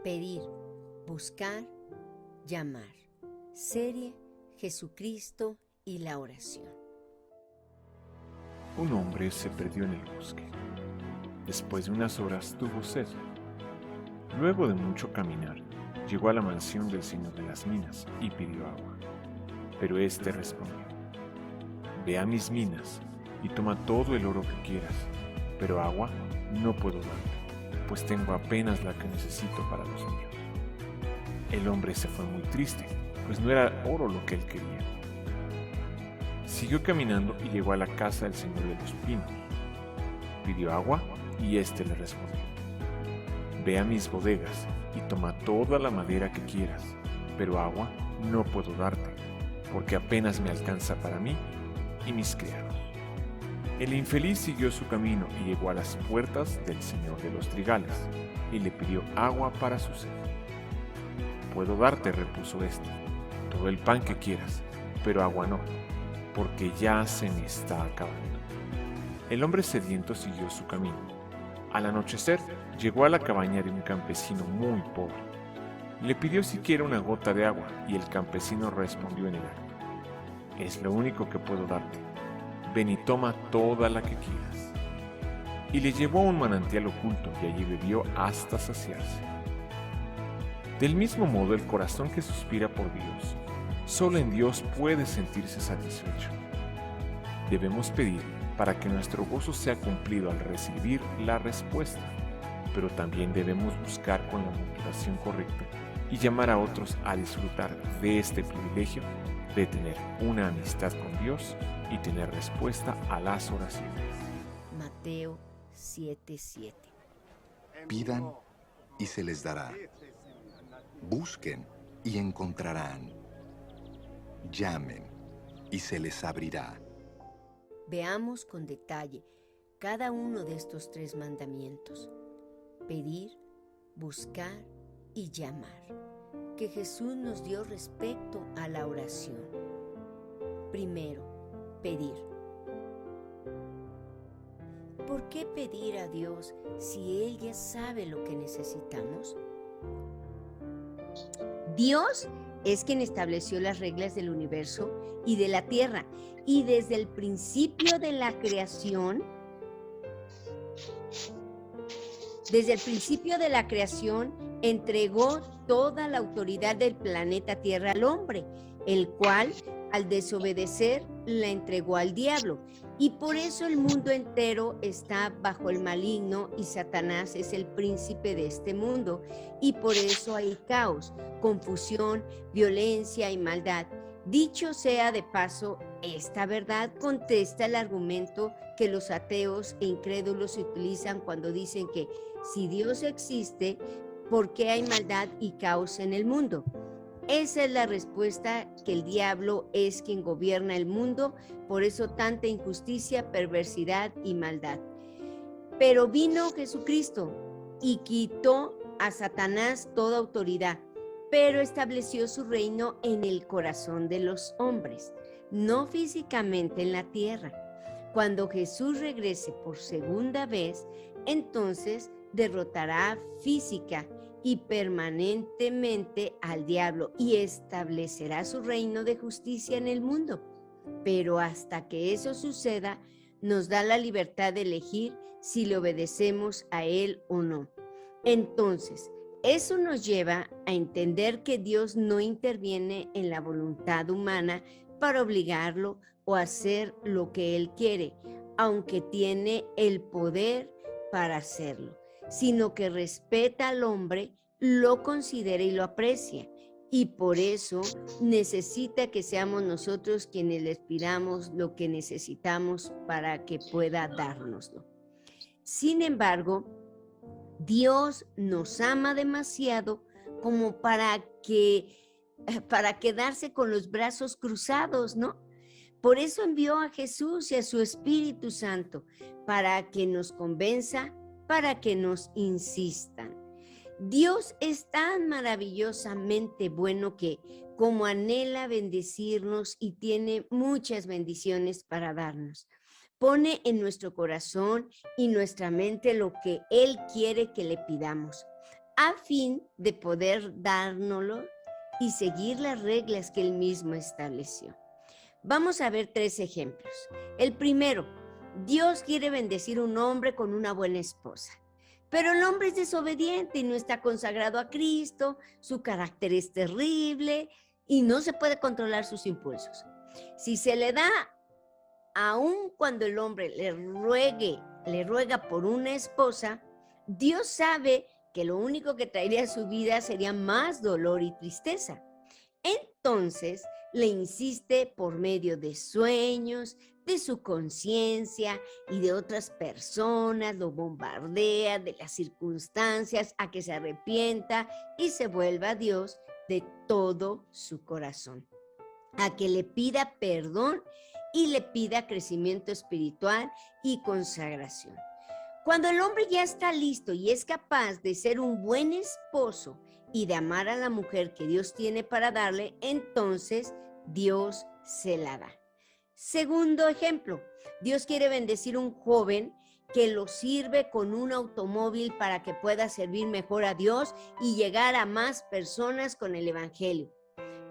Pedir, buscar, llamar. Serie Jesucristo y la oración. Un hombre se perdió en el bosque. Después de unas horas tuvo sed. Luego de mucho caminar, llegó a la mansión del señor de las minas y pidió agua. Pero éste respondió: Ve a mis minas y toma todo el oro que quieras, pero agua no puedo darte, pues tengo apenas la que necesito para los míos. El hombre se fue muy triste, pues no era oro lo que él quería. Siguió caminando y llegó a la casa del señor de los pinos. Pidió agua y éste le respondió: Ve a mis bodegas y toma toda la madera que quieras, pero agua no puedo darte, porque apenas me alcanza para mí y mis criados. El infeliz siguió su camino y llegó a las puertas del señor de los trigales y le pidió agua para su sed. Puedo darte, repuso éste, todo el pan que quieras, pero agua no, porque ya se me está acabando. El hombre sediento siguió su camino. Al anochecer, llegó a la cabaña de un campesino muy pobre. Le pidió siquiera una gota de agua y el campesino respondió en el acto: Es lo único que puedo darte. Ven y toma toda la que quieras. Y le llevó a un manantial oculto y allí bebió hasta saciarse. Del mismo modo, el corazón que suspira por Dios, solo en Dios puede sentirse satisfecho. Debemos pedir para que nuestro gozo sea cumplido al recibir la respuesta, pero también debemos buscar con la motivación correcta y llamar a otros a disfrutar de este privilegio de tener una amistad con Dios y tener respuesta a las oraciones. Mateo 7:7. Pidan y se les dará. Busquen y encontrarán. Llamen y se les abrirá. Veamos con detalle cada uno de estos 3 mandamientos: pedir, buscar y llamar, que Jesús nos dio respecto a la oración. Primero, pedir. ¿Por qué pedir a Dios si Él ya sabe lo que necesitamos? Dios es quien estableció las reglas del universo y de la tierra, y desde el principio de la creación, entregó toda la autoridad del planeta Tierra al hombre, el cual, al desobedecer, la entregó al diablo. Y por eso el mundo entero está bajo el maligno y Satanás es el príncipe de este mundo. Y por eso hay caos, confusión, violencia y maldad. Dicho sea de paso, esta verdad contesta el argumento que los ateos e incrédulos utilizan cuando dicen que si Dios existe, ¿por qué hay maldad y caos en el mundo? Esa es la respuesta: que el diablo es quien gobierna el mundo, por eso tanta injusticia, perversidad y maldad. Pero vino Jesucristo y quitó a Satanás toda autoridad, pero estableció su reino en el corazón de los hombres, no físicamente en la tierra. Cuando Jesús regrese por segunda vez, entonces derrotará física y permanentemente al diablo y establecerá su reino de justicia en el mundo. Pero hasta que eso suceda, nos da la libertad de elegir si le obedecemos a Él o no. Entonces, eso nos lleva a entender que Dios no interviene en la voluntad humana para obligarlo o hacer lo que Él quiere, aunque tiene el poder para hacerlo, sino que respeta al hombre, lo considera y lo aprecia. Y por eso necesita que seamos nosotros quienes les pidamos lo que necesitamos para que pueda dárnoslo. Sin embargo, Dios nos ama demasiado como para quedarse con los brazos cruzados, ¿no? Por eso envió a Jesús y a su Espíritu Santo, para que nos convenza, para que nos insistan. Dios es tan maravillosamente bueno que, como anhela bendecirnos y tiene muchas bendiciones para darnos, pone en nuestro corazón y nuestra mente lo que Él quiere que le pidamos. a fin de poder dárnoslo y seguir las reglas que él mismo estableció. Vamos a ver 3 ejemplos. El primero, Dios quiere bendecir a un hombre con una buena esposa, pero el hombre es desobediente y no está consagrado a Cristo, su carácter es terrible y no se puede controlar sus impulsos. Si se le da, aun cuando el hombre le ruega por una esposa, Dios sabe que lo único que traería a su vida sería más dolor y tristeza. Entonces le insiste por medio de sueños, de su conciencia y de otras personas, lo bombardea de las circunstancias a que se arrepienta y se vuelva a Dios de todo su corazón, a que le pida perdón y le pida crecimiento espiritual y consagración. Cuando el hombre ya está listo y es capaz de ser un buen esposo y de amar a la mujer que Dios tiene para darle, entonces Dios se la da. Segundo ejemplo, Dios quiere bendecir a un joven que lo sirve con un automóvil para que pueda servir mejor a Dios y llegar a más personas con el evangelio.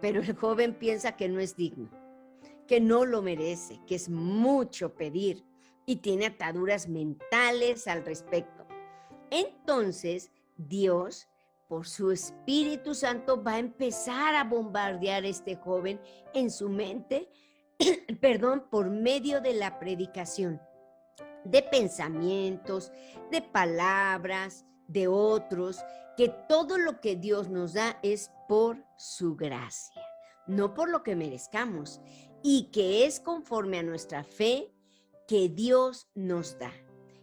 Pero el joven piensa que no es digno, que no lo merece, que es mucho pedir y tiene ataduras mentales al respecto. Entonces, Dios, por su Espíritu Santo, va a empezar a bombardear a este joven en su mente, por medio de la predicación, de pensamientos, de palabras, de otros, que todo lo que Dios nos da es por su gracia, no por lo que merezcamos, y que es conforme a nuestra fe que Dios nos da.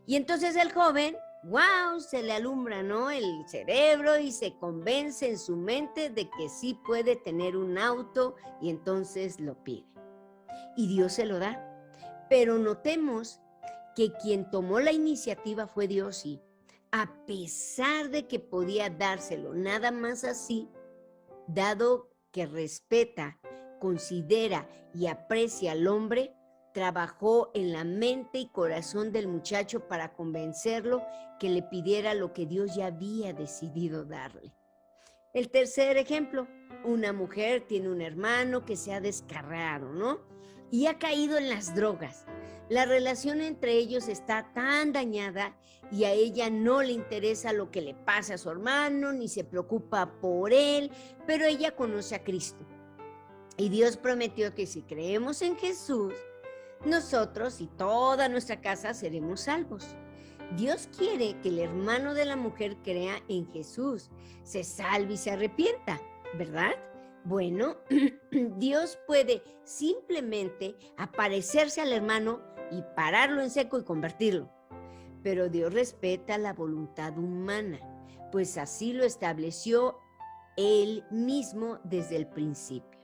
Y entonces el joven, wow, se le alumbra, ¿no?, el cerebro y se convence en su mente de que sí puede tener un auto y entonces lo pide. Y Dios se lo da. Pero notemos que quien tomó la iniciativa fue Dios y a pesar de que podía dárselo nada más así, dado que respeta, considera y aprecia al hombre, trabajó en la mente y corazón del muchacho para convencerlo que le pidiera lo que Dios ya había decidido darle. El tercer ejemplo, una mujer tiene un hermano que se ha descarriado, ¿no?, y ha caído en las drogas. La relación entre ellos está tan dañada y a ella no le interesa lo que le pasa a su hermano, ni se preocupa por él, pero ella conoce a Cristo. Y Dios prometió que si creemos en Jesús, nosotros y toda nuestra casa seremos salvos. Dios quiere que el hermano de la mujer crea en Jesús, se salve y se arrepienta, ¿verdad? Bueno, Dios puede simplemente aparecerse al hermano y pararlo en seco y convertirlo. Pero Dios respeta la voluntad humana, pues así lo estableció Él mismo desde el principio.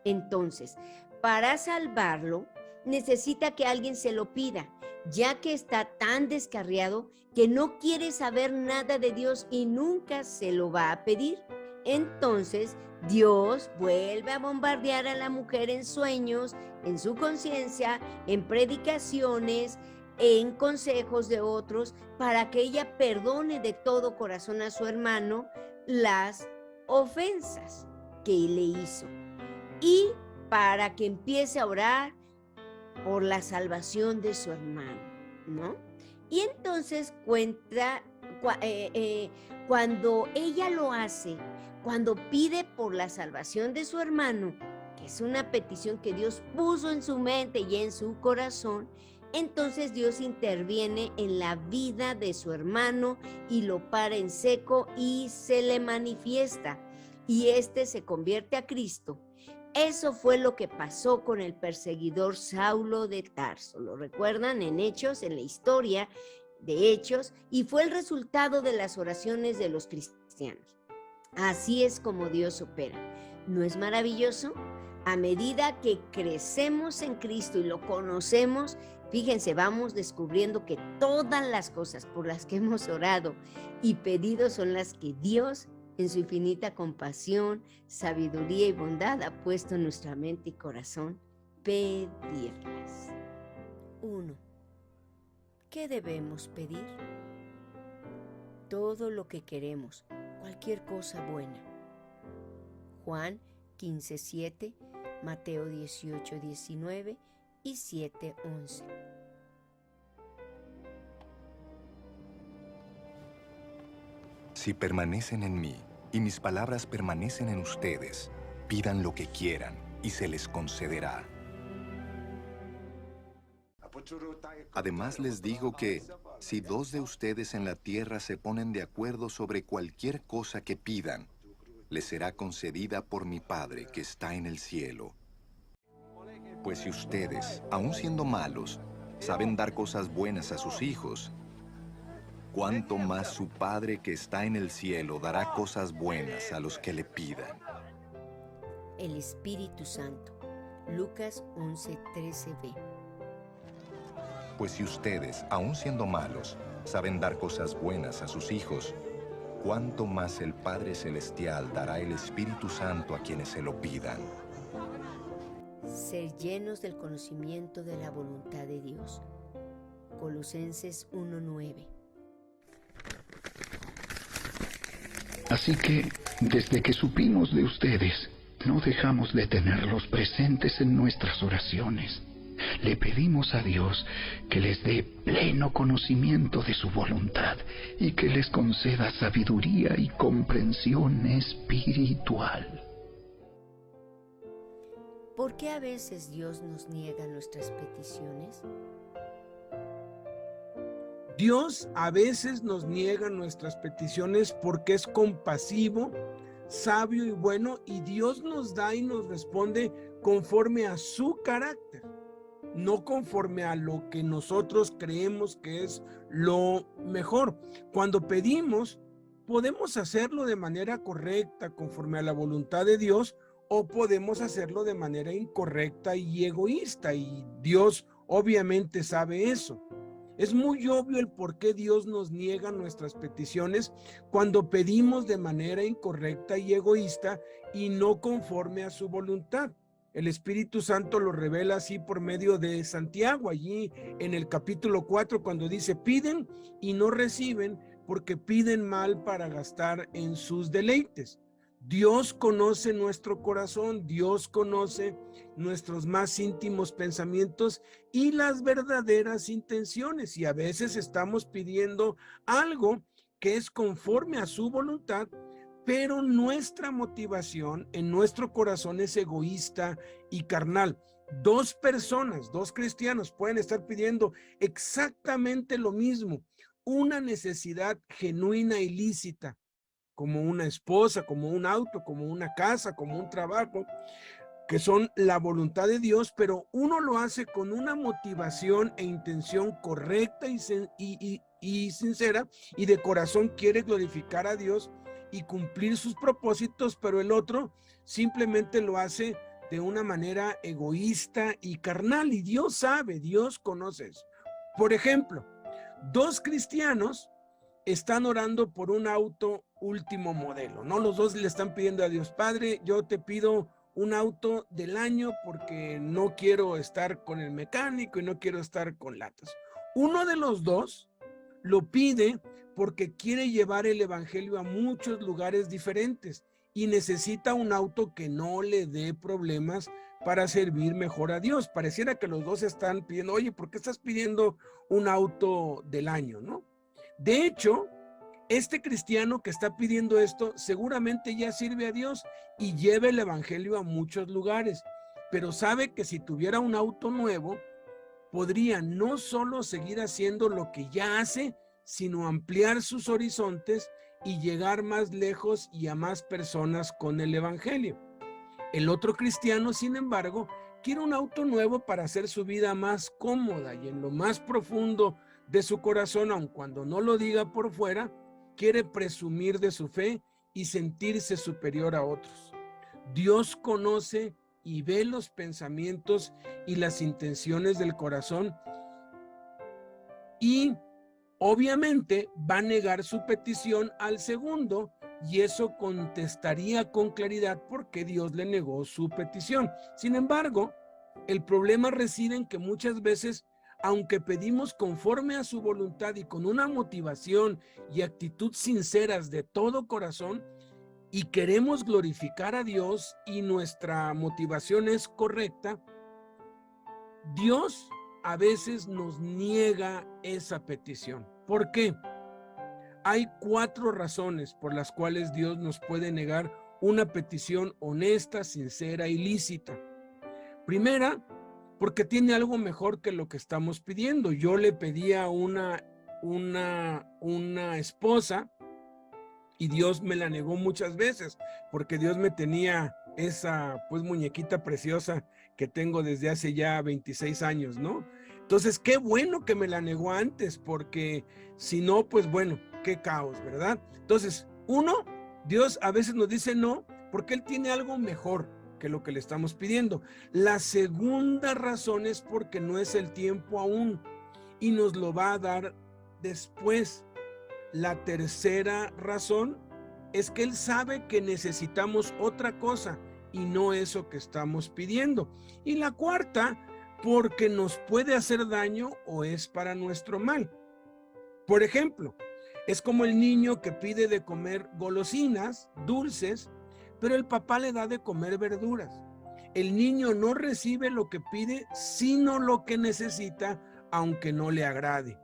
Entonces, para salvarlo, necesita que alguien se lo pida, ya que está tan descarriado que no quiere saber nada de Dios y nunca se lo va a pedir. Entonces, Dios vuelve a bombardear a la mujer en sueños, en su conciencia, en predicaciones, en consejos de otros, para que ella perdone de todo corazón a su hermano las ofensas que le hizo y para que empiece a orar por la salvación de su hermano, ¿no? Y entonces cuando ella lo hace, cuando pide por la salvación de su hermano, que es una petición que Dios puso en su mente y en su corazón, entonces Dios interviene en la vida de su hermano y lo para en seco y se le manifiesta. Y este se convierte a Cristo. Eso fue lo que pasó con el perseguidor Saulo de Tarso. ¿Lo recuerdan en Hechos, en la historia de Hechos? Y fue el resultado de las oraciones de los cristianos. Así es como Dios opera. ¿No es maravilloso? A medida que crecemos en Cristo y lo conocemos, fíjense, vamos descubriendo que todas las cosas por las que hemos orado y pedido son las que Dios, en su infinita compasión, sabiduría y bondad, ha puesto en nuestra mente y corazón pedirlas. 1. ¿Qué debemos pedir? Todo lo que queremos, cualquier cosa buena. Juan 15:7, Mateo 18:19 y 7:11. Si permanecen en mí y mis palabras permanecen en ustedes, pidan lo que quieran y se les concederá. Además les digo que, si 2 de ustedes en la tierra se ponen de acuerdo sobre cualquier cosa que pidan, les será concedida por mi Padre que está en el cielo. Pues si ustedes, aun siendo malos, saben dar cosas buenas a sus hijos, ¿cuánto más su Padre que está en el cielo dará cosas buenas a los que le pidan? El Espíritu Santo. Lucas 11:13b. Pues si ustedes, aun siendo malos, saben dar cosas buenas a sus hijos, ¿cuánto más el Padre Celestial dará el Espíritu Santo a quienes se lo pidan? Ser llenos del conocimiento de la voluntad de Dios. Colosenses 1:9. Así que, desde que supimos de ustedes, no dejamos de tenerlos presentes en nuestras oraciones. Le pedimos a Dios que les dé pleno conocimiento de su voluntad y que les conceda sabiduría y comprensión espiritual. ¿Por qué a veces Dios nos niega nuestras peticiones? Dios a veces nos niega nuestras peticiones porque es compasivo, sabio y bueno, y Dios nos da y nos responde conforme a su carácter, no conforme a lo que nosotros creemos que es lo mejor. Cuando pedimos, podemos hacerlo de manera correcta, conforme a la voluntad de Dios, o podemos hacerlo de manera incorrecta y egoísta, y Dios obviamente sabe eso. Es muy obvio el por qué Dios nos niega nuestras peticiones cuando pedimos de manera incorrecta y egoísta y no conforme a su voluntad. El Espíritu Santo lo revela así por medio de Santiago, allí en el capítulo 4, cuando dice: piden y no reciben porque piden mal para gastar en sus deleites. Dios conoce nuestro corazón, Dios conoce nuestros más íntimos pensamientos y las verdaderas intenciones, y a veces estamos pidiendo algo que es conforme a su voluntad, pero nuestra motivación en nuestro corazón es egoísta y carnal. 2 personas, 2 cristianos pueden estar pidiendo exactamente lo mismo, una necesidad genuina y lícita, como una esposa, como un auto, como una casa, como un trabajo, que son la voluntad de Dios, pero uno lo hace con una motivación e intención correcta y sincera, y de corazón quiere glorificar a Dios y cumplir sus propósitos, pero el otro simplemente lo hace de una manera egoísta y carnal, y Dios sabe, Dios conoce eso. Por ejemplo, 2 cristianos están orando por un auto último modelo, ¿no? Los 2 le están pidiendo a Dios: Padre, yo te pido un auto del año porque no quiero estar con el mecánico y no quiero estar con latas. Uno de los 2 lo pide porque quiere llevar el evangelio a muchos lugares diferentes y necesita un auto que no le dé problemas para servir mejor a Dios. Pareciera que los 2 están pidiendo: oye, ¿por qué estás pidiendo un auto del año, no? De hecho, este cristiano que está pidiendo esto seguramente ya sirve a Dios y lleva el evangelio a muchos lugares, pero sabe que si tuviera un auto nuevo, podría no solo seguir haciendo lo que ya hace, sino ampliar sus horizontes y llegar más lejos y a más personas con el evangelio. El otro cristiano, sin embargo, quiere un auto nuevo para hacer su vida más cómoda, y en lo más profundo de su corazón, aun cuando no lo diga por fuera, quiere presumir de su fe y sentirse superior a otros. Dios conoce y ve los pensamientos y las intenciones del corazón, y obviamente va a negar su petición al segundo, y eso contestaría con claridad por qué Dios le negó su petición. Sin embargo, el problema reside en que muchas veces aunque pedimos conforme a su voluntad y con una motivación y actitud sinceras de todo corazón, y queremos glorificar a Dios y nuestra motivación es correcta, Dios a veces nos niega esa petición. ¿Por qué? Hay 4 razones por las cuales Dios nos puede negar una petición honesta, sincera y lícita. Primera, porque tiene algo mejor que lo que estamos pidiendo. Yo le pedía una esposa y Dios me la negó muchas veces, porque Dios me tenía esa pues muñequita preciosa que tengo desde hace ya 26 años, ¿no? Entonces, qué bueno que me la negó antes, porque si no, pues bueno, qué caos, ¿verdad? Entonces, uno, Dios a veces nos dice no, porque Él tiene algo mejor que lo que le estamos pidiendo. La segunda razón es porque no es el tiempo aún y nos lo va a dar después. La tercera razón es que Él sabe que necesitamos otra cosa y no eso que estamos pidiendo. Y la cuarta, porque nos puede hacer daño o es para nuestro mal. Por ejemplo, es como el niño que pide de comer golosinas, dulces, pero el papá le da de comer verduras. El niño no recibe lo que pide, sino lo que necesita, aunque no le agrade.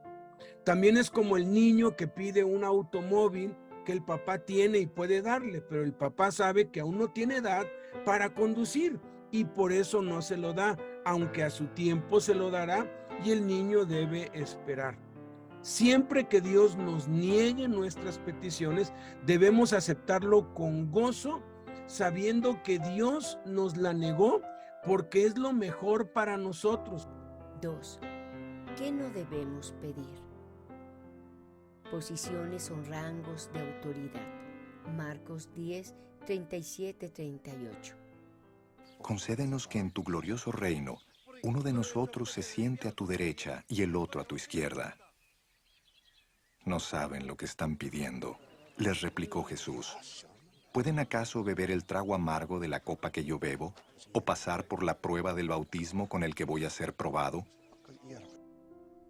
También es como el niño que pide un automóvil que el papá tiene y puede darle, pero el papá sabe que aún no tiene edad para conducir y por eso no se lo da, aunque a su tiempo se lo dará y el niño debe esperar. Siempre que Dios nos niegue nuestras peticiones, debemos aceptarlo con gozo, sabiendo que Dios nos la negó porque es lo mejor para nosotros. 2. ¿Qué no debemos pedir? Posiciones o rangos de autoridad. Marcos 10, 37-38. Concédenos que en tu glorioso reino, uno de nosotros se siente a tu derecha y el otro a tu izquierda. No saben lo que están pidiendo, les replicó Jesús. ¿Pueden acaso beber el trago amargo de la copa que yo bebo, o pasar por la prueba del bautismo con el que voy a ser probado?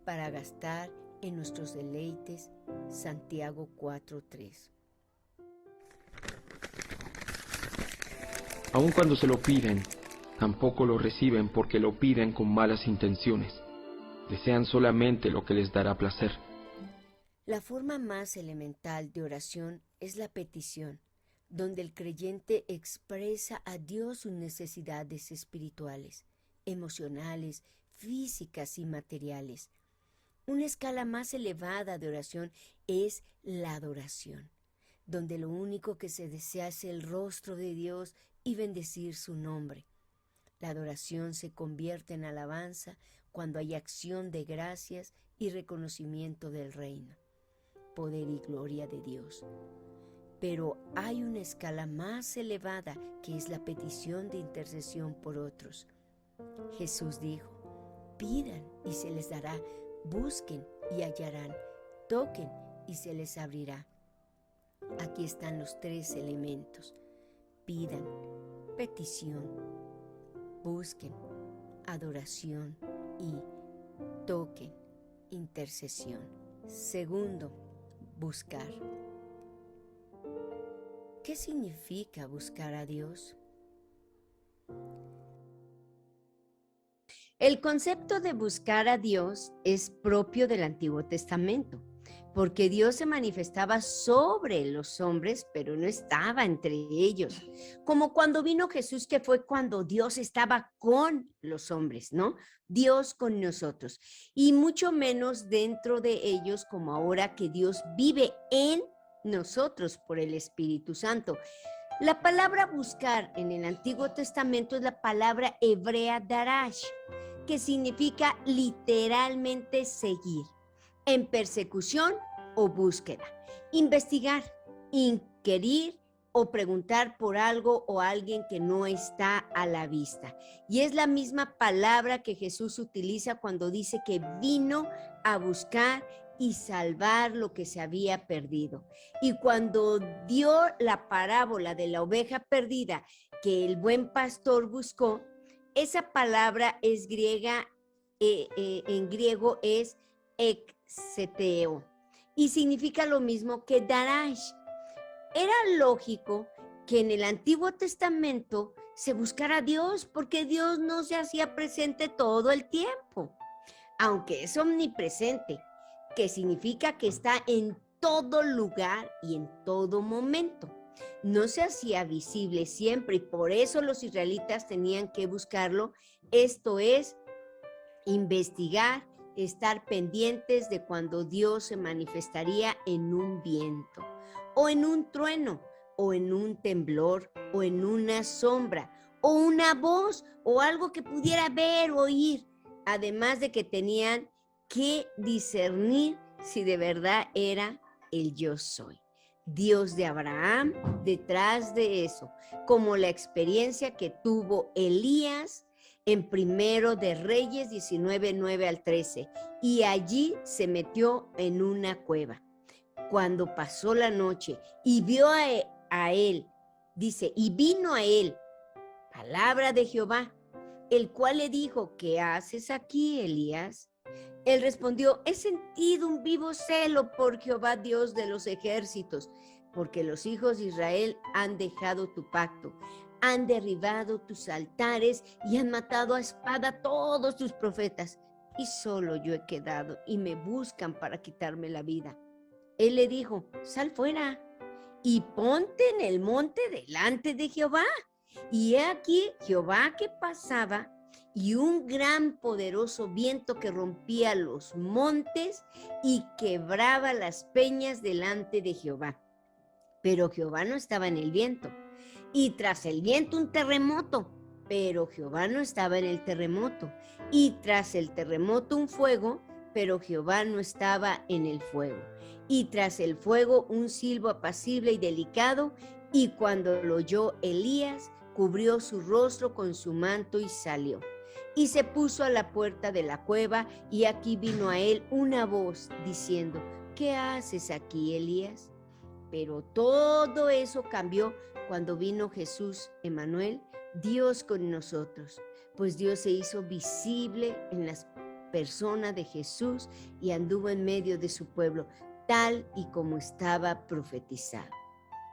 Para gastar en nuestros deleites, Santiago 4:3. Aun cuando se lo piden, tampoco lo reciben porque lo piden con malas intenciones. Desean solamente lo que les dará placer. La forma más elemental de oración es la petición, donde el creyente expresa a Dios sus necesidades espirituales, emocionales, físicas y materiales. Una escala más elevada de oración es la adoración, donde lo único que se desea es el rostro de Dios y bendecir su nombre. La adoración se convierte en alabanza cuando hay acción de gracias y reconocimiento del reino, poder y gloria de Dios. Pero hay una escala más elevada que es la petición de intercesión por otros. Jesús dijo: pidan y se les dará, busquen y hallarán, toquen y se les abrirá. Aquí están los 3 elementos: pidan, petición, busquen, adoración y toquen, intercesión. Segundo, buscar. ¿Qué significa buscar a Dios? El concepto de buscar a Dios es propio del Antiguo Testamento, porque Dios se manifestaba sobre los hombres, pero no estaba entre ellos. Como cuando vino Jesús, que fue cuando Dios estaba con los hombres, ¿no? Dios con nosotros. Y mucho menos dentro de ellos, como ahora que Dios vive en nosotros por el Espíritu Santo. La palabra buscar en el Antiguo Testamento es la palabra hebrea darash, que significa literalmente seguir, en persecución o búsqueda, investigar, inquirir o preguntar por algo o alguien que no está a la vista. Y es la misma palabra que Jesús utiliza cuando dice que vino a buscar y salvar lo que se había perdido. Y cuando dio la parábola de la oveja perdida que el buen pastor buscó, esa palabra es griega en griego es exeteo y significa lo mismo que darash. Era lógico que en el Antiguo Testamento se buscara a Dios porque Dios no se hacía presente todo el tiempo, aunque es omnipresente, que significa que está en todo lugar y en todo momento. No se hacía visible siempre y por eso los israelitas tenían que buscarlo, esto es, investigar, estar pendientes de cuando Dios se manifestaría en un viento, o en un trueno, o en un temblor, o en una sombra, o una voz, o algo que pudiera ver o oír, además de que tenían que discernir si de verdad era el yo soy. Dios de Abraham detrás de eso, como la experiencia que tuvo Elías en Primero de Reyes 19, 9 al 13, y allí se metió en una cueva. Cuando pasó la noche y vio a él, dice, y vino a él palabra de Jehová, el cual le dijo, ¿qué haces aquí, Elías? Él respondió, he sentido un vivo celo por Jehová Dios de los ejércitos, porque los hijos de Israel han dejado tu pacto, han derribado tus altares y han matado a espada a todos tus profetas, y solo yo he quedado y me buscan para quitarme la vida. Él le dijo, sal fuera y ponte en el monte delante de Jehová. Y he aquí Jehová que pasaba y un gran poderoso viento que rompía los montes y quebraba las peñas delante de Jehová. Pero Jehová no estaba en el viento. Y tras el viento un terremoto, pero Jehová no estaba en el terremoto. Y tras el terremoto un fuego, pero Jehová no estaba en el fuego. Y tras el fuego un silbo apacible y delicado, y cuando lo oyó Elías, cubrió su rostro con su manto y salió. Y se puso a la puerta de la cueva, y aquí vino a él una voz diciendo, ¿qué haces aquí, Elías? Pero todo eso cambió cuando vino Jesús, Emmanuel, Dios con nosotros, pues Dios se hizo visible en la persona de Jesús y anduvo en medio de su pueblo, tal y como estaba profetizado.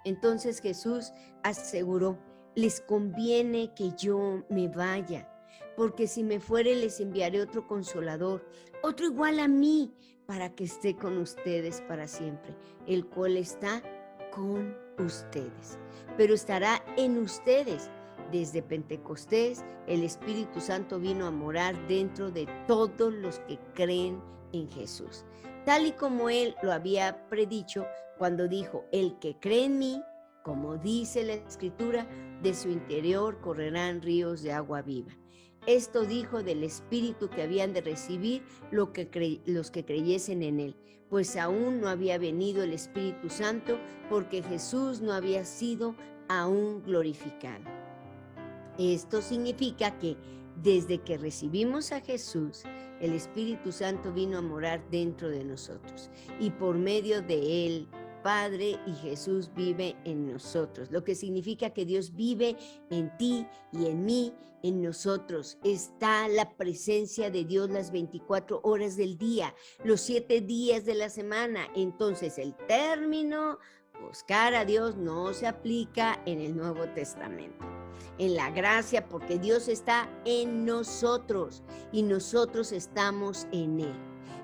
Entonces Jesús aseguró, les conviene que yo me vaya, porque si me fuere les enviaré otro consolador, otro igual a mí, para que esté con ustedes para siempre, el cual está con ustedes, pero estará en ustedes. Desde Pentecostés, el Espíritu Santo vino a morar dentro de todos los que creen en Jesús, tal y como Él lo había predicho cuando dijo, el que cree en mí, como dice la Escritura, de su interior correrán ríos de agua viva. Esto dijo del Espíritu que habían de recibir los que creyesen en Él, pues aún no había venido el Espíritu Santo, porque Jesús no había sido aún glorificado. Esto significa que desde que recibimos a Jesús, el Espíritu Santo vino a morar dentro de nosotros, y por medio de Él, Padre y Jesús vive en nosotros, lo que significa que Dios vive en ti y en mí, en nosotros. Está la presencia de Dios las 24 horas del día, los 7 días de la semana. Entonces el término buscar a Dios no se aplica en el Nuevo Testamento. En la gracia, porque Dios está en nosotros y nosotros estamos en Él.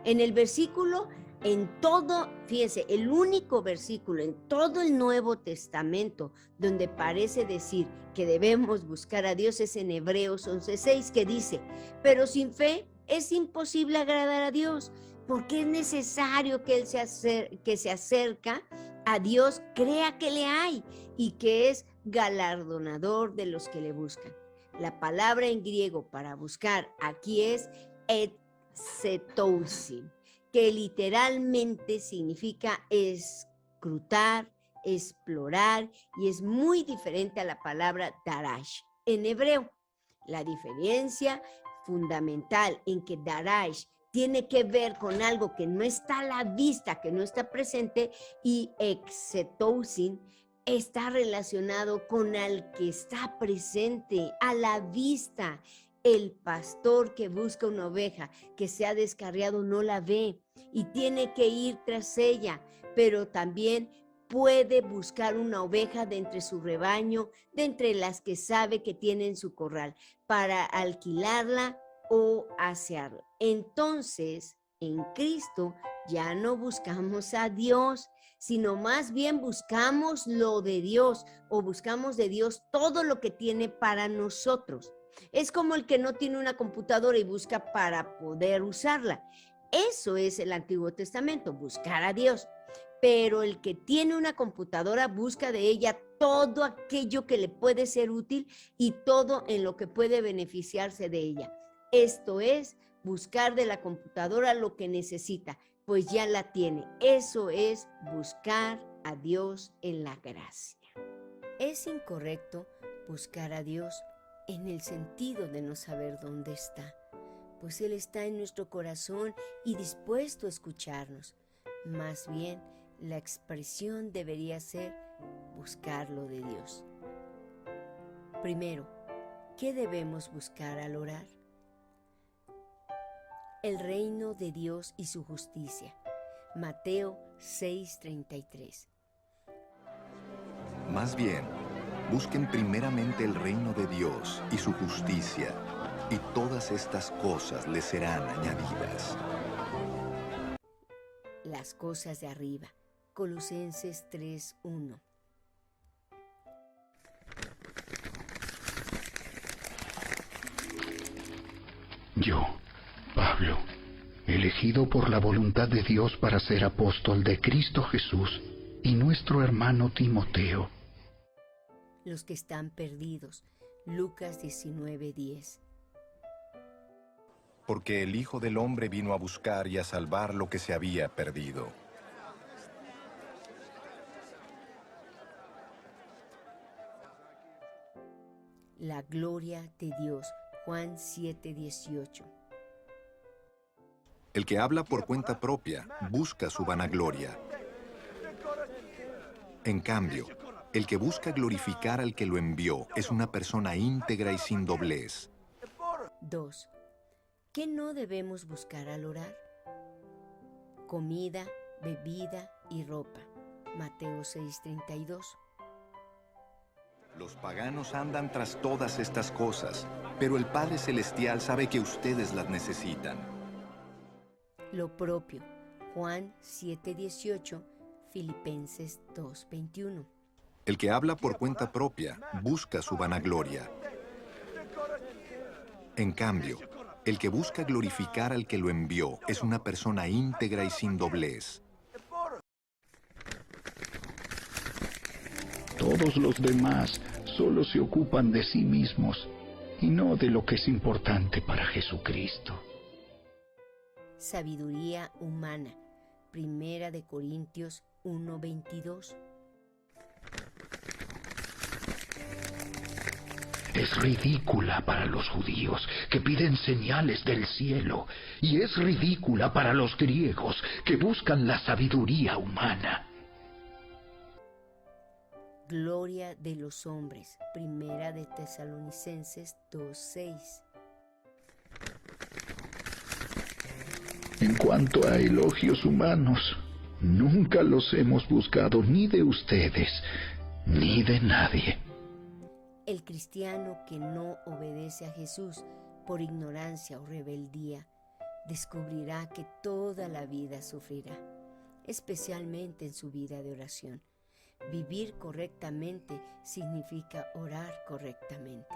En el versículo, en todo, fíjense, el único versículo en todo el Nuevo Testamento donde parece decir que debemos buscar a Dios es en Hebreos 11:6, que dice, pero sin fe es imposible agradar a Dios, porque es necesario que Él que se acerca a Dios, crea que le hay y que es galardonador de los que le buscan. La palabra en griego para buscar aquí es exetousin, que literalmente significa escrutar, explorar, y es muy diferente a la palabra darash en hebreo. La diferencia fundamental en que darash tiene que ver con algo que no está a la vista, que no está presente, y exetousin está relacionado con al que está presente, a la vista. El pastor que busca una oveja que se ha descarriado no la ve y tiene que ir tras ella, pero también puede buscar una oveja de entre su rebaño, de entre las que sabe que tiene en su corral, para alquilarla o asearla. Entonces, en Cristo ya no buscamos a Dios, sino más bien buscamos lo de Dios, o buscamos de Dios todo lo que tiene para nosotros. Es como el que no tiene una computadora y busca para poder usarla. Eso es el Antiguo Testamento, buscar a Dios. Pero el que tiene una computadora busca de ella todo aquello que le puede ser útil y todo en lo que puede beneficiarse de ella. Esto es buscar de la computadora lo que necesita, pues ya la tiene. Eso es buscar a Dios en la gracia. Es incorrecto buscar a Dios en el sentido de no saber dónde está, pues Él está en nuestro corazón y dispuesto a escucharnos. Más bien, la expresión debería ser buscarlo de Dios. Primero, ¿qué debemos buscar al orar? El reino de Dios y su justicia. Mateo 6:33. Más bien, busquen primeramente el reino de Dios y su justicia, y todas estas cosas les serán añadidas. Las cosas de arriba. Colosenses 3:1. Yo, Pablo, elegido por la voluntad de Dios para ser apóstol de Cristo Jesús, y nuestro hermano Timoteo. Los que están perdidos. Lucas 19:10. Porque el Hijo del Hombre vino a buscar y a salvar lo que se había perdido. La gloria de Dios. Juan 7:18. El que habla por cuenta propia busca su vanagloria. En cambio, el que busca glorificar al que lo envió es una persona íntegra y sin doblez. 2. ¿Qué no debemos buscar al orar? Comida, bebida y ropa. Mateo 6:32. Los paganos andan tras todas estas cosas, pero el Padre Celestial sabe que ustedes las necesitan. Lo propio. Juan 7:18, Filipenses 2:21. El que habla por cuenta propia busca su vanagloria. En cambio, el que busca glorificar al que lo envió es una persona íntegra y sin doblez. Todos los demás solo se ocupan de sí mismos y no de lo que es importante para Jesucristo. Sabiduría humana. Primera de Corintios 1:22. Es ridícula para los judíos, que piden señales del cielo, y es ridícula para los griegos, que buscan la sabiduría humana. Gloria de los hombres. Primera de Tesalonicenses 2:6. En cuanto a elogios humanos, nunca los hemos buscado ni de ustedes, ni de nadie. El cristiano que no obedece a Jesús por ignorancia o rebeldía, descubrirá que toda la vida sufrirá, especialmente en su vida de oración. Vivir correctamente significa orar correctamente.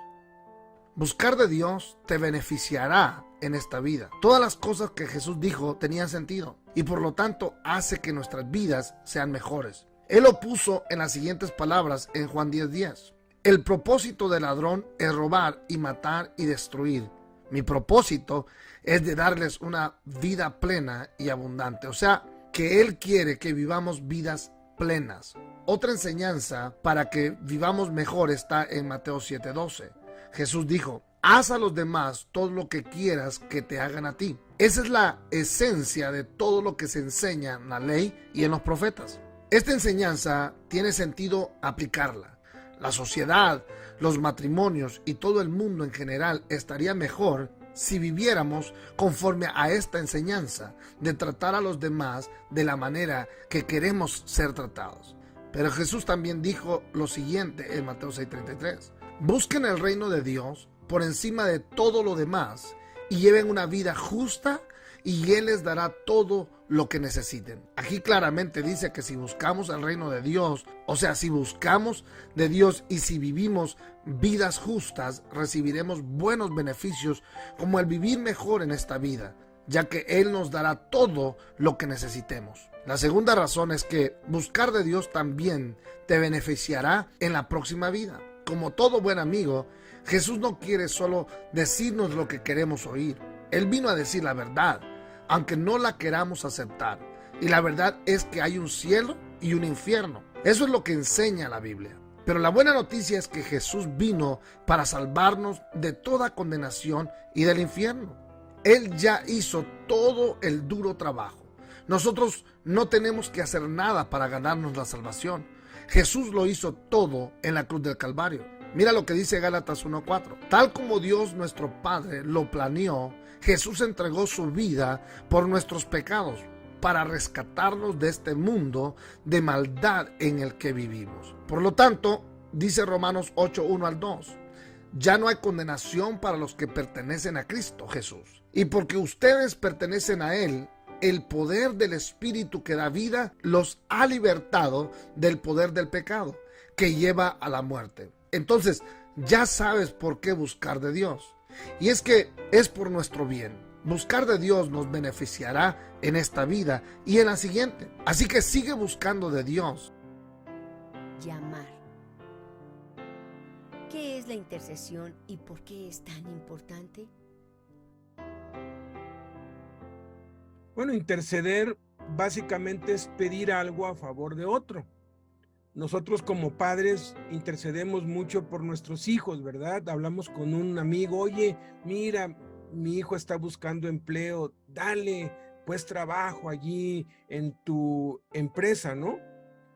Buscar de Dios te beneficiará en esta vida. Todas las cosas que Jesús dijo tenían sentido y por lo tanto hace que nuestras vidas sean mejores. Él lo puso en las siguientes palabras en Juan 10:10. El propósito del ladrón es robar y matar y destruir. Mi propósito es de darles una vida plena y abundante. O sea, que Él quiere que vivamos vidas plenas. Otra enseñanza para que vivamos mejor está en Mateo 7:12. Jesús dijo: haz a los demás todo lo que quieras que te hagan a ti. Esa es la esencia de todo lo que se enseña en la ley y en los profetas. Esta enseñanza tiene sentido aplicarla. La sociedad, los matrimonios y todo el mundo en general estaría mejor si viviéramos conforme a esta enseñanza de tratar a los demás de la manera que queremos ser tratados. Pero Jesús también dijo lo siguiente en Mateo 6:33. Busquen el reino de Dios por encima de todo lo demás y lleven una vida justa y Él les dará todo lo que necesiten. Aquí claramente dice que si buscamos el reino de Dios, o sea, si buscamos de Dios y si vivimos vidas justas, recibiremos buenos beneficios como el vivir mejor en esta vida, ya que Él nos dará todo lo que necesitemos. La segunda razón es que buscar de Dios también te beneficiará en la próxima vida. Como todo buen amigo, Jesús no quiere solo decirnos lo que queremos oír. Él vino a decir la verdad, aunque no la queramos aceptar. Y la verdad es que hay un cielo y un infierno. Eso es lo que enseña la Biblia. Pero la buena noticia es que Jesús vino para salvarnos de toda condenación y del infierno. Él ya hizo todo el duro trabajo. Nosotros no tenemos que hacer nada para ganarnos la salvación. Jesús lo hizo todo en la cruz del Calvario. Mira lo que dice Gálatas 1:4. Tal como Dios nuestro Padre lo planeó, Jesús entregó su vida por nuestros pecados para rescatarnos de este mundo de maldad en el que vivimos. Por lo tanto, dice Romanos 8:1-2, ya no hay condenación para los que pertenecen a Cristo Jesús. Y porque ustedes pertenecen a Él, el poder del Espíritu que da vida los ha libertado del poder del pecado, que lleva a la muerte. Entonces, ya sabes por qué buscar de Dios. Y es que es por nuestro bien. Buscar de Dios nos beneficiará en esta vida y en la siguiente. Así que sigue buscando de Dios. Llamar. ¿Qué es la intercesión y por qué es tan importante? Bueno, interceder básicamente es pedir algo a favor de otro. Nosotros como padres intercedemos mucho por nuestros hijos, ¿verdad? Hablamos con un amigo, oye, mira, mi hijo está buscando empleo, dale pues trabajo allí en tu empresa, ¿no?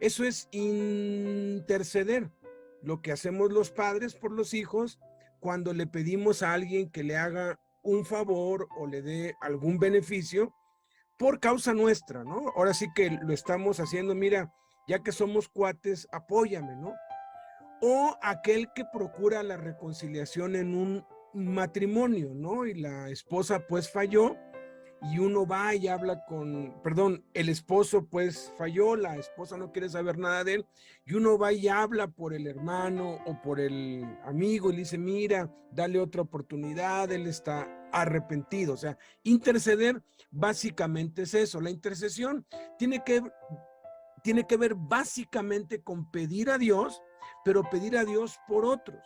Eso es interceder, lo que hacemos los padres por los hijos cuando le pedimos a alguien que le haga un favor o le dé algún beneficio por causa nuestra, ¿no? Ahora sí que lo estamos haciendo, mira, ya que somos cuates, apóyame, ¿no? O aquel que procura la reconciliación en un matrimonio, ¿no? Y la esposa pues falló y uno va y habla el esposo pues falló, la esposa no quiere saber nada de él y uno va y habla por el hermano o por el amigo y le dice, mira, dale otra oportunidad, él está arrepentido. O sea, interceder básicamente es eso. La intercesión tiene que ver básicamente con pedir a Dios, pero pedir a Dios por otros.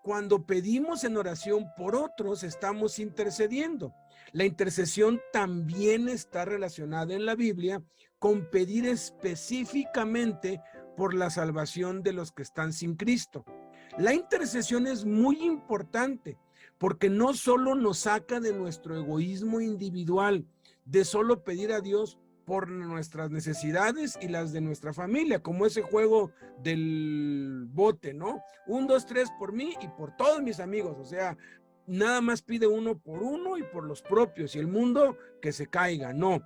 Cuando pedimos en oración por otros, estamos intercediendo. La intercesión también está relacionada en la Biblia con pedir específicamente por la salvación de los que están sin Cristo. La intercesión es muy importante porque no solo nos saca de nuestro egoísmo individual, de solo pedir a Dios por nuestras necesidades y las de nuestra familia, como ese juego del bote, ¿no? 1, 2, 3 por mí y por todos mis amigos. O sea, nada más pide uno por uno y por los propios y el mundo que se caiga. No,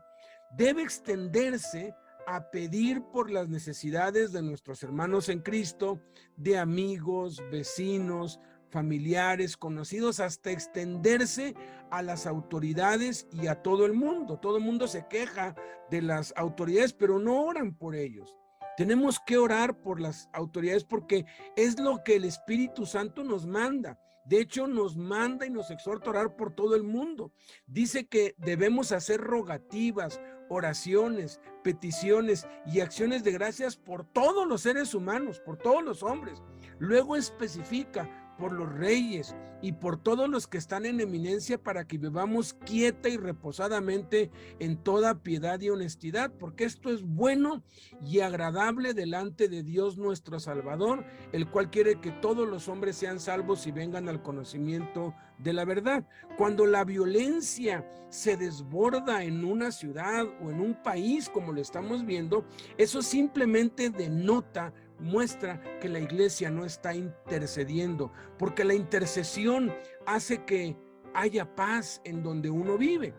debe extenderse a pedir por las necesidades de nuestros hermanos en Cristo, de amigos, vecinos, familiares, conocidos, hasta extenderse a las autoridades y a todo el mundo. Todo el mundo se queja de las autoridades, pero no oran por ellos. Tenemos que orar por las autoridades porque es lo que el Espíritu Santo nos manda. De hecho, nos manda y nos exhorta a orar por todo el mundo. Dice que debemos hacer rogativas, oraciones, peticiones y acciones de gracias por todos los seres humanos, por todos los hombres. Luego especifica por los reyes y por todos los que están en eminencia para que vivamos quieta y reposadamente en toda piedad y honestidad, porque esto es bueno y agradable delante de Dios nuestro Salvador, el cual quiere que todos los hombres sean salvos y vengan al conocimiento de la verdad. Cuando la violencia se desborda en una ciudad o en un país como lo estamos viendo, eso simplemente denota muestra que la iglesia no está intercediendo, porque la intercesión hace que haya paz en donde uno vive.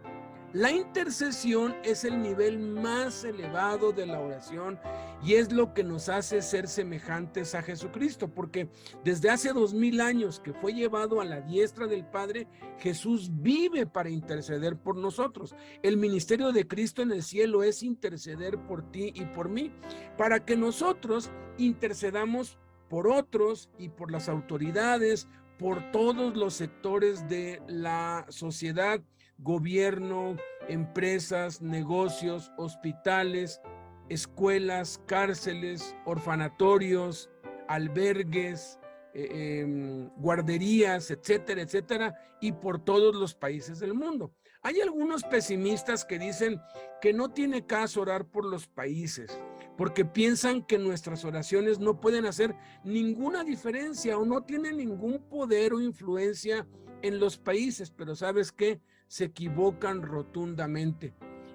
La intercesión es el nivel más elevado de la oración y es lo que nos hace ser semejantes a Jesucristo, porque desde hace 2000 años que fue llevado a la diestra del Padre, Jesús vive para interceder por nosotros. El ministerio de Cristo en el cielo es interceder por ti y por mí, para que nosotros intercedamos por otros y por las autoridades, por todos los sectores de la sociedad, gobierno, empresas, negocios, hospitales, escuelas, cárceles, orfanatorios, albergues, guarderías, etcétera, etcétera, y por todos los países del mundo. Hay algunos pesimistas que dicen que no tiene caso orar por los países, porque piensan que nuestras oraciones no pueden hacer ninguna diferencia o no tienen ningún poder o influencia en los países, pero ¿sabes qué? Se equivocan rotundamente.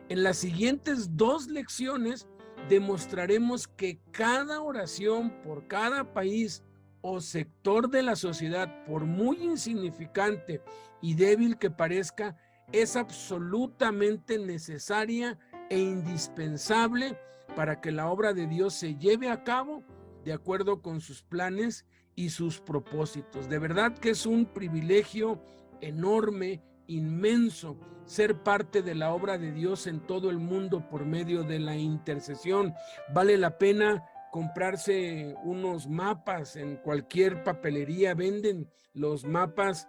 En las siguientes 2 lecciones demostraremos que cada oración por cada país o sector de la sociedad, por muy insignificante y débil que parezca, es absolutamente necesaria e indispensable para que la obra de Dios se lleve a cabo de acuerdo con sus planes y sus propósitos. De verdad que es un privilegio enorme, inmenso, ser parte de la obra de Dios en todo el mundo por medio de la intercesión. Vale la pena comprarse unos mapas en cualquier papelería, venden los mapas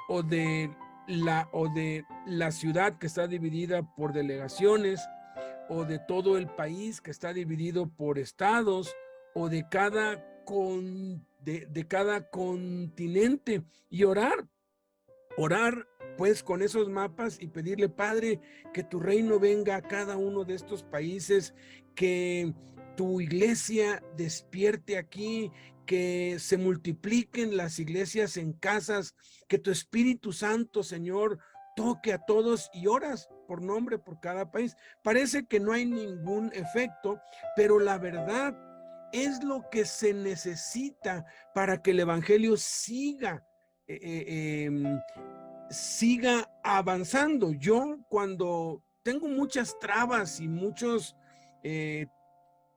o de la ciudad que está dividida por delegaciones, o de todo el país que está dividido por estados, o de cada continente, y orar pues con esos mapas y pedirle: Padre, que tu reino venga a cada uno de estos países, que tu iglesia despierte aquí, que se multipliquen las iglesias en casas, que tu Espíritu Santo, Señor, toque a todos, y oras por nombre por cada país. Parece que no hay ningún efecto, pero la verdad es lo que se necesita para que el evangelio siga avanzando. Yo, cuando tengo muchas trabas y muchos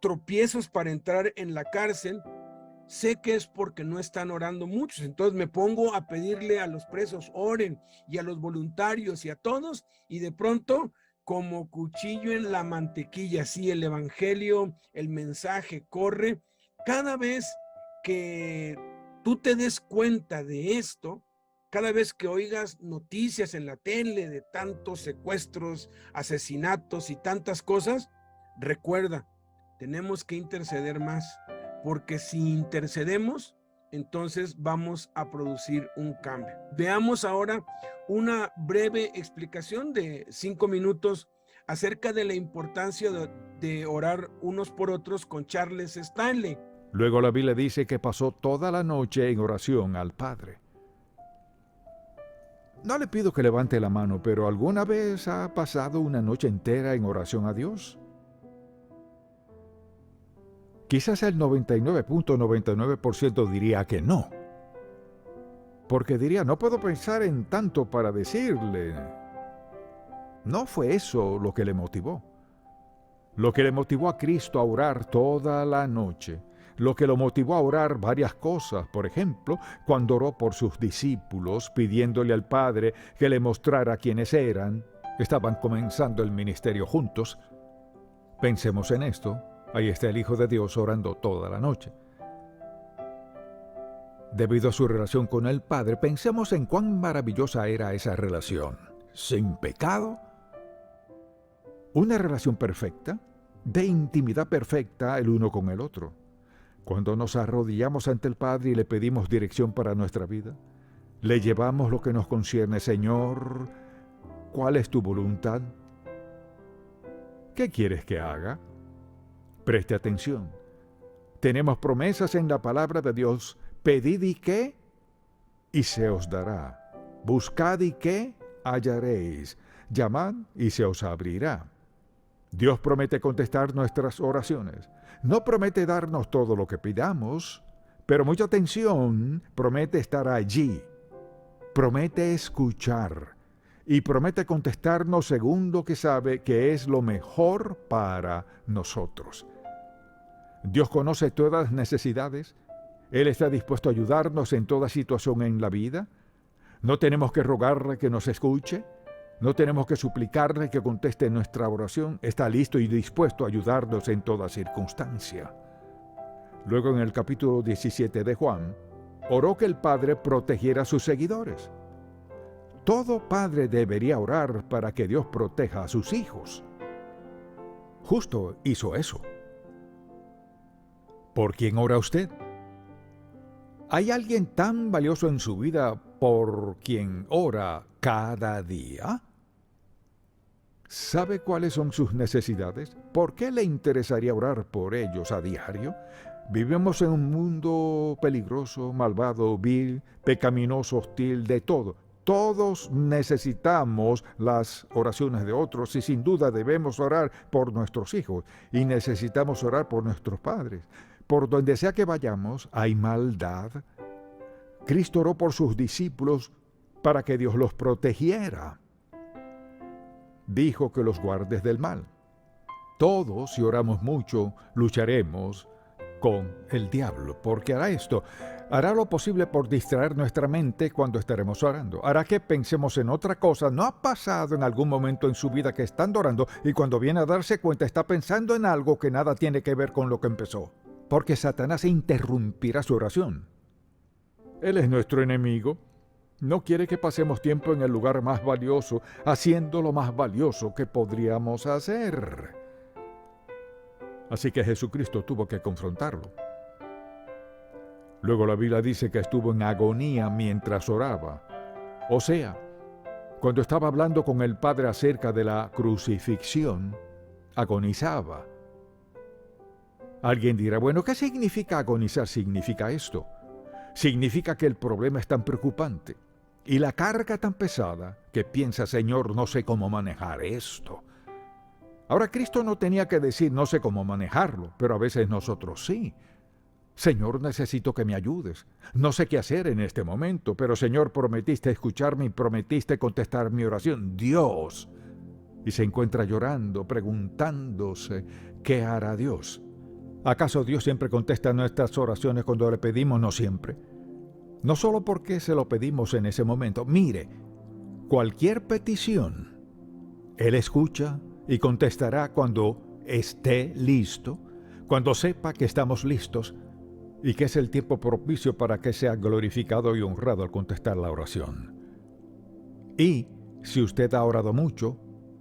tropiezos para entrar en la cárcel, sé que es porque no están orando muchos. Entonces me pongo a pedirle a los presos: oren, y a los voluntarios y a todos, y de pronto, como cuchillo en la mantequilla, así el evangelio, el mensaje corre. Cada vez que tú te des cuenta de esto, cada vez que oigas noticias en la tele de tantos secuestros, asesinatos y tantas cosas, recuerda, tenemos que interceder más, porque si intercedemos, entonces vamos a producir un cambio. Veamos ahora una breve explicación de 5 minutos acerca de la importancia de orar unos por otros con Charles Stanley. Luego la Biblia dice que pasó toda la noche en oración al Padre. No le pido que levante la mano, pero ¿alguna vez ha pasado una noche entera en oración a Dios? Quizás el 99.99% diría que no. Porque diría: no puedo pensar en tanto para decirle. No fue eso lo que le motivó. Lo que le motivó a Cristo a orar toda la noche, lo que lo motivó a orar varias cosas, por ejemplo, cuando oró por sus discípulos, pidiéndole al Padre que le mostrara quiénes eran, estaban comenzando el ministerio juntos. Pensemos en esto. Ahí está el Hijo de Dios orando toda la noche. Debido a su relación con el Padre, pensemos en cuán maravillosa era esa relación. Sin pecado. Una relación perfecta, de intimidad perfecta el uno con el otro. Cuando nos arrodillamos ante el Padre y le pedimos dirección para nuestra vida, le llevamos lo que nos concierne. Señor, ¿cuál es tu voluntad? ¿Qué quieres que haga? Preste atención. Tenemos promesas en la palabra de Dios. Pedid y qué, y se os dará. Buscad y qué, hallaréis. Llamad y se os abrirá. Dios promete contestar nuestras oraciones. No promete darnos todo lo que pidamos, pero mucha atención, promete estar allí, promete escuchar y promete contestarnos según lo que sabe que es lo mejor para nosotros. Dios conoce todas las necesidades. Él está dispuesto a ayudarnos en toda situación en la vida. No tenemos que rogarle que nos escuche. No tenemos que suplicarle que conteste nuestra oración. Está listo y dispuesto a ayudarnos en toda circunstancia. Luego, en el capítulo 17 de Juan, oró que el Padre protegiera a sus seguidores. Todo padre debería orar para que Dios proteja a sus hijos. Justo hizo eso. ¿Por quién ora usted? ¿Hay alguien tan valioso en su vida por quien ora cada día? ¿Sabe cuáles son sus necesidades? ¿Por qué le interesaría orar por ellos a diario? Vivimos en un mundo peligroso, malvado, vil, pecaminoso, hostil, de todo. Todos necesitamos las oraciones de otros y sin duda debemos orar por nuestros hijos y necesitamos orar por nuestros padres. Por donde sea que vayamos, hay maldad. Cristo oró por sus discípulos para que Dios los protegiera. Dijo que los guardes del mal. Todos, si oramos mucho, lucharemos con el diablo, porque hará esto. Hará lo posible por distraer nuestra mente cuando estaremos orando. Hará que pensemos en otra cosa. ¿No ha pasado en algún momento en su vida que estando orando y cuando viene a darse cuenta está pensando en algo que nada tiene que ver con lo que empezó? Porque Satanás interrumpirá su oración. Él es nuestro enemigo. No quiere que pasemos tiempo en el lugar más valioso, haciendo lo más valioso que podríamos hacer. Así que Jesucristo tuvo que confrontarlo. Luego la Biblia dice que estuvo en agonía mientras oraba. O sea, cuando estaba hablando con el Padre acerca de la crucifixión, agonizaba. Alguien dirá, bueno, ¿qué significa agonizar? Significa esto. Significa que el problema es tan preocupante y la carga tan pesada que piensa, Señor, no sé cómo manejar esto. Ahora, Cristo no tenía que decir no sé cómo manejarlo, pero a veces nosotros sí. Señor, necesito que me ayudes. No sé qué hacer en este momento, pero Señor, prometiste escucharme y prometiste contestar mi oración. Dios. Y se encuentra llorando, preguntándose, ¿qué hará Dios? ¿Acaso Dios siempre contesta nuestras oraciones cuando le pedimos? No siempre. No solo porque se lo pedimos en ese momento. Mire, cualquier petición, Él escucha y contestará cuando esté listo, cuando sepa que estamos listos y que es el tiempo propicio para que sea glorificado y honrado al contestar la oración. Y si usted ha orado mucho,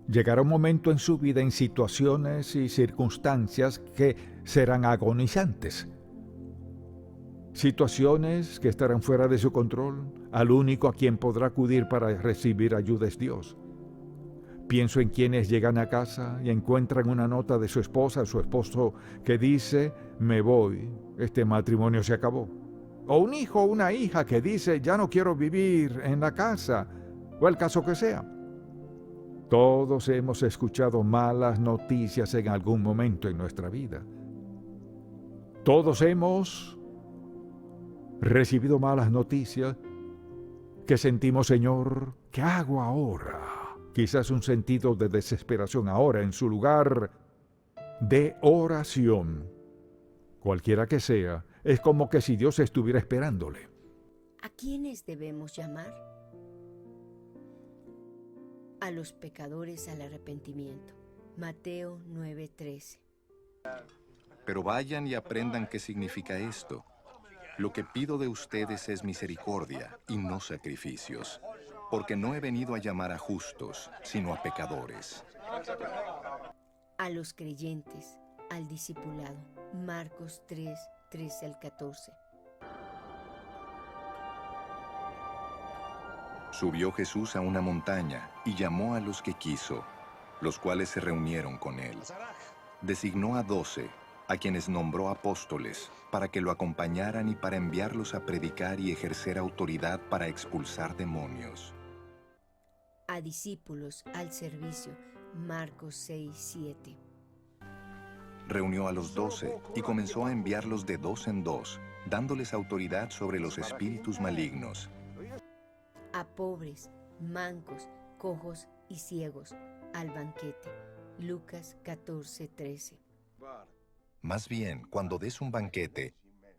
llegará un momento en su vida, en situaciones y circunstancias que serán agonizantes. Situaciones que estarán fuera de su control. Al único a quien podrá acudir para recibir ayuda es Dios. Pienso en quienes llegan a casa y encuentran una nota de su esposa, su esposo, que dice, me voy, este matrimonio se acabó. O un hijo o una hija que dice, ya no quiero vivir en la casa, o el caso que sea. Todos hemos escuchado malas noticias en algún momento en nuestra vida. Todos hemos recibido malas noticias que sentimos, Señor, ¿qué hago ahora? Quizás un sentido de desesperación ahora en su lugar de oración. Cualquiera que sea, es como que si Dios estuviera esperándole. ¿A quiénes debemos llamar? A los pecadores al arrepentimiento. Mateo 9:13. Pero vayan y aprendan qué significa esto. Lo que pido de ustedes es misericordia y no sacrificios, porque no he venido a llamar a justos, sino a pecadores. A los creyentes, al discipulado. Marcos 3:13-14. Subió Jesús a una montaña y llamó a los que quiso, los cuales se reunieron con él. Designó a 12, a quienes nombró apóstoles, para que lo acompañaran y para enviarlos a predicar y ejercer autoridad para expulsar demonios. A discípulos al servicio. Marcos 6:7. Reunió a los 12 y comenzó a enviarlos de dos en dos, dándoles autoridad sobre los espíritus malignos. A pobres, mancos, cojos y ciegos al banquete. Lucas 14:13. Más bien, cuando des un banquete,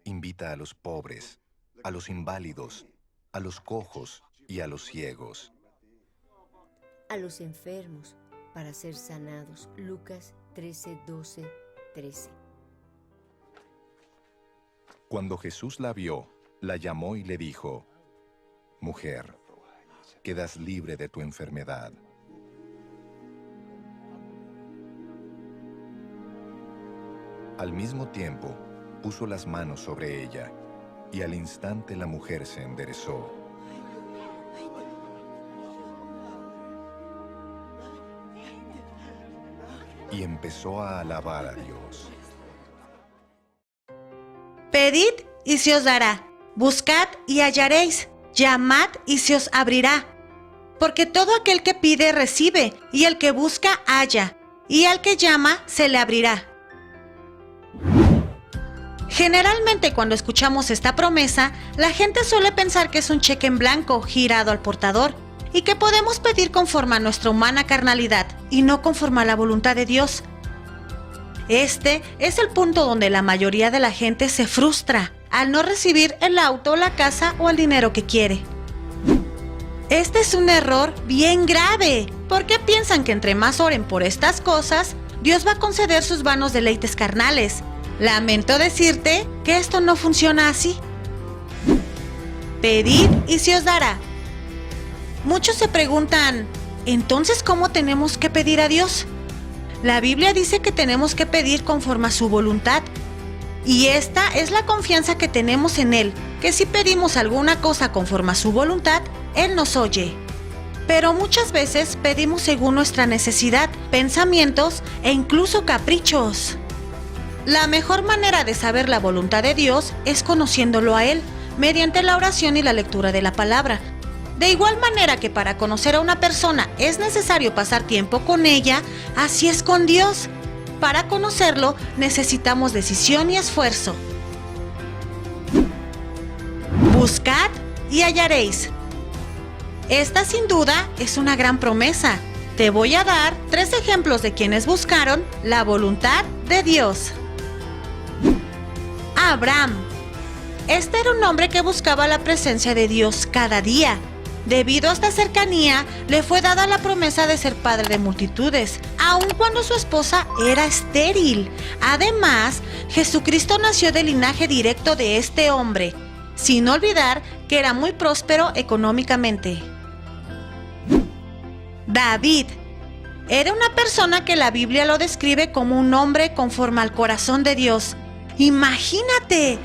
invita a los pobres, a los inválidos, a los cojos y a los ciegos. A los enfermos para ser sanados. Lucas 13:12-13. Cuando Jesús la vio, la llamó y le dijo: Mujer, quedas libre de tu enfermedad. Al mismo tiempo, puso las manos sobre ella, y al instante la mujer se enderezó. Y empezó a alabar a Dios. Pedid y se os dará, buscad y hallaréis, llamad y se os abrirá. Porque todo aquel que pide recibe, y el que busca halla, y al que llama se le abrirá. Generalmente cuando escuchamos esta promesa, la gente suele pensar que es un cheque en blanco girado al portador y que podemos pedir conforme a nuestra humana carnalidad y no conforme a la voluntad de Dios. Este es el punto donde la mayoría de la gente se frustra al no recibir el auto, la casa o el dinero que quiere. Este es un error bien grave, porque piensan que entre más oren por estas cosas, Dios va a conceder sus vanos deleites carnales. Lamento decirte que esto no funciona así. Pedid y se os dará. Muchos se preguntan, ¿entonces cómo tenemos que pedir a Dios? La Biblia dice que tenemos que pedir conforme a su voluntad. Y esta es la confianza que tenemos en Él, que si pedimos alguna cosa conforme a su voluntad, Él nos oye. Pero muchas veces pedimos según nuestra necesidad, pensamientos e incluso caprichos. La mejor manera de saber la voluntad de Dios es conociéndolo a Él, mediante la oración y la lectura de la palabra. De igual manera que para conocer a una persona es necesario pasar tiempo con ella, así es con Dios. Para conocerlo necesitamos decisión y esfuerzo. Buscad y hallaréis. Esta sin duda es una gran promesa. Te voy a dar 3 ejemplos de quienes buscaron la voluntad de Dios. Abraham. Este era un hombre que buscaba la presencia de Dios cada día. Debido a esta cercanía, le fue dada la promesa de ser padre de multitudes, aun cuando su esposa era estéril. Además, Jesucristo nació del linaje directo de este hombre, sin olvidar que era muy próspero económicamente. David. Era una persona que la Biblia lo describe como un hombre conforme al corazón de Dios. Imagínate,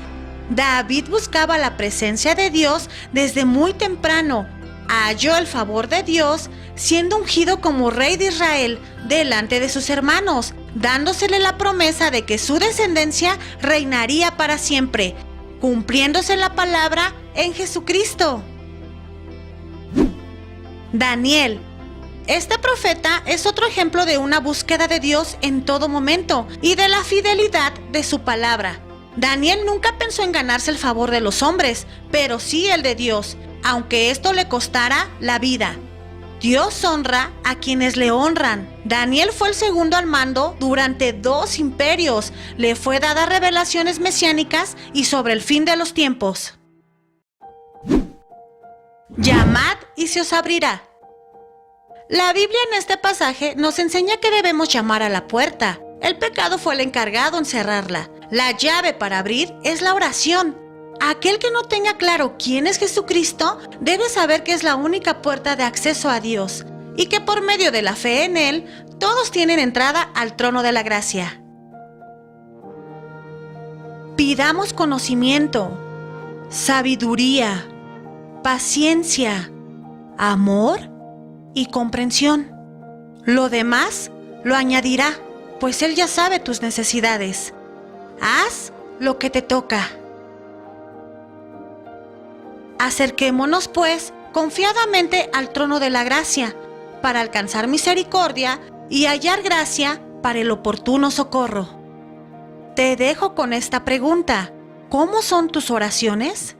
David buscaba la presencia de Dios desde muy temprano. Halló el favor de Dios siendo ungido como rey de Israel delante de sus hermanos, dándosele la promesa de que su descendencia reinaría para siempre, cumpliéndose la palabra en Jesucristo. Daniel. Este profeta es otro ejemplo de una búsqueda de Dios en todo momento y de la fidelidad de su palabra. Daniel nunca pensó en ganarse el favor de los hombres, pero sí el de Dios, aunque esto le costara la vida. Dios honra a quienes le honran. Daniel fue el segundo al mando durante 2 imperios. Le fue dada revelaciones mesiánicas y sobre el fin de los tiempos. Llamad y se os abrirá. La Biblia en este pasaje nos enseña que debemos llamar a la puerta. El pecado fue el encargado en cerrarla. La llave para abrir es la oración. Aquel que no tenga claro quién es Jesucristo debe saber que es la única puerta de acceso a Dios y que por medio de la fe en Él, todos tienen entrada al trono de la gracia. Pidamos conocimiento, sabiduría, paciencia, amor y comprensión. Lo demás lo añadirá, pues Él ya sabe tus necesidades. Haz lo que te toca. Acerquémonos, pues, confiadamente al trono de la gracia, para alcanzar misericordia y hallar gracia para el oportuno socorro. Te dejo con esta pregunta. ¿Cómo son tus oraciones?